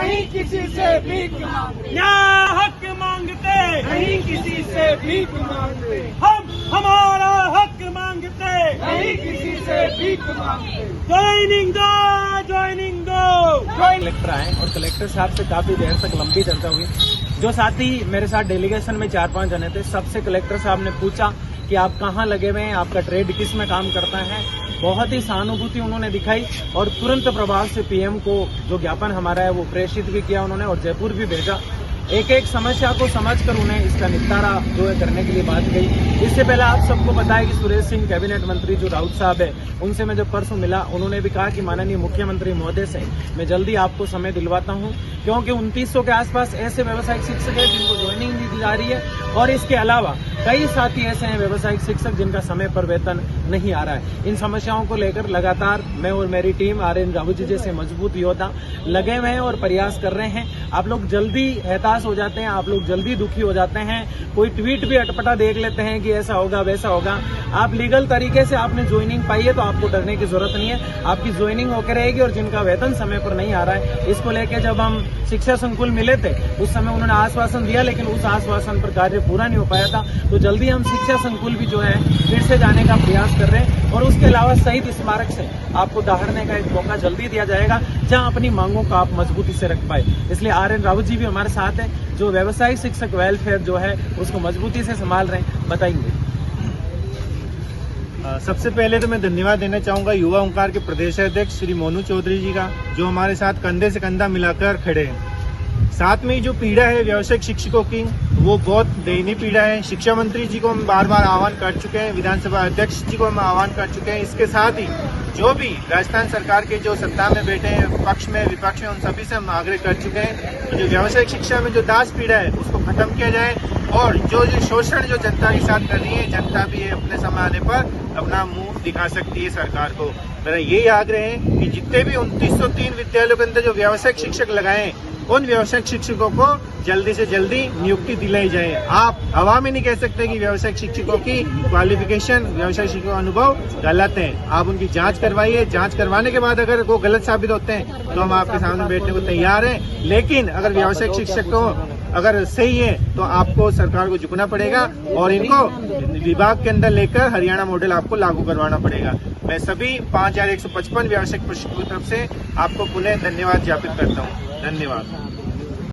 नहीं किसी से भीख मांगते, न्याय हक मांगते, नहीं किसी से भीख मांगते, हम हमारा हक मांगते, नहीं किसी से भीख मांगते। ज्वाइनिंग दो, ज्वाइनिंग दो। कलेक्टर आए और कलेक्टर साहब से काफी देर तक लंबी चर्चा हुई। जो साथी मेरे साथ डेलीगेशन में 4-5 जने थे, सबसे कलेक्टर साहब ने पूछा कि आप कहाँ लगे हुए हैं, आपका ट्रेड किस में काम करता है। बहुत ही सहानुभूति उन्होंने दिखाई और तुरंत प्रभाव से पीएम को जो ज्ञापन हमारा है वो प्रेषित भी किया उन्होंने और जयपुर भी भेजा। एक एक समस्या को समझकर उन्हें इसका निपटारा जो है करने के लिए बात गई। इससे पहले आप सबको पता है कि सुरेश सिंह कैबिनेट मंत्री जो राउत साहब है, उनसे मैं जब परसों मिला, उन्होंने भी कहा कि माननीय मुख्यमंत्री महोदय से मैं जल्दी आपको समय दिलवाता हूं, क्योंकि 2900 के आसपास ऐसे व्यावसायिक शिक्षक हैं जिनको ज्वाइनिंग भी दी जा रही है और इसके अलावा कई साथी ऐसे हैं व्यावसायिक शिक्षक जिनका समय पर वेतन नहीं आ रहा है। इन समस्याओं को लेकर लगातार मैं और मेरी टीम आर.एन. रावत जी जैसे मजबूत योद्धा लगे हुए हैं और प्रयास कर रहे हैं। आप लोग जल्दी हताश हो जाते हैं, आप लोग जल्दी दुखी हो जाते हैं, कोई ट्वीट भी अटपटा देख लेते हैं कि ऐसा होगा वैसा होगा। आप लीगल तरीके से आपने ज्वाइनिंग पाई है तो आपको डरने की जरूरत नहीं है, आपकी ज्वाइनिंग होकर रहेगी। और जिनका वेतन समय पर नहीं आ रहा है, इसको लेकर जब हम शिक्षा संकुल मिले थे उस समय उन्होंने आश्वासन दिया, लेकिन उस आश्वासन पर कार्य पूरा नहीं हो पाया था। तो जल्दी हम शिक्षा संकुल भी जो है फिर से जाने का प्रयास कर रहे हैं और उसके अलावा शहीद स्मारक से आपको दहाड़ने का एक मौका जल्दी दिया जाएगा जहां अपनी मांगों को आप मजबूती से रख पाए। इसलिए आर.एन. रावत जी भी हमारे साथ है, जो व्यवसायिक शिक्षक वेलफेयर जो है उसको मजबूती से संभाल रहे हैं। बताएंगे। सबसे पहले तो मैं धन्यवाद देना चाहूंगा युवा ओंकार के प्रदेश अध्यक्ष श्री मोनू चौधरी जी का, जो हमारे साथ कंधे से कंधा मिलाकर खड़े हैं। साथ में जो पीड़ा है व्यावसायिक शिक्षकों की, वो बहुत दयनीय पीड़ा है। शिक्षा मंत्री जी को हम बार बार आह्वान कर चुके हैं, विधानसभा अध्यक्ष जी को हम आह्वान कर चुके हैं। इसके साथ ही जो भी राजस्थान सरकार के जो सत्ता में बैठे हैं, पक्ष में विपक्ष में, उन सभी से हम आग्रह कर चुके हैं कि जो व्यावसायिक शिक्षा में जो दास पीड़ा है उसको खत्म किया जाए और जो शोषण जो जनता के साथ कर रही है, जनता भी अपने समय आने पर अपना मुंह दिखा सकती है सरकार को। मेरा यही आग्रह है कि जितने भी 2903 विद्यालयों के अंदर जो व्यावसायिक शिक्षक लगाए, उन व्यावसायिक शिक्षकों को जल्दी से जल्दी नियुक्ति दिलाई जाए। आप हवा में नहीं कह सकते कि व्यावसायिक शिक्षकों की क्वालिफिकेशन, व्यावसायिक शिक्षकों का अनुभव गलत है। आप उनकी जांच करवाइए, जांच करवाने के बाद अगर वो गलत साबित होते हैं तो हम आपके सामने बैठने को तैयार हैं। लेकिन अगर व्यावसायिक शिक्षक को अगर सही है तो आपको सरकार को झुकना पड़ेगा और इनको विभाग के अंदर लेकर हरियाणा मॉडल आपको लागू करवाना पड़ेगा। मैं सभी 5155 व्यावसायिक प्रशिक्षकों की तरफ से आपको पुनः धन्यवाद ज्ञापित करता हूँ। धन्यवाद।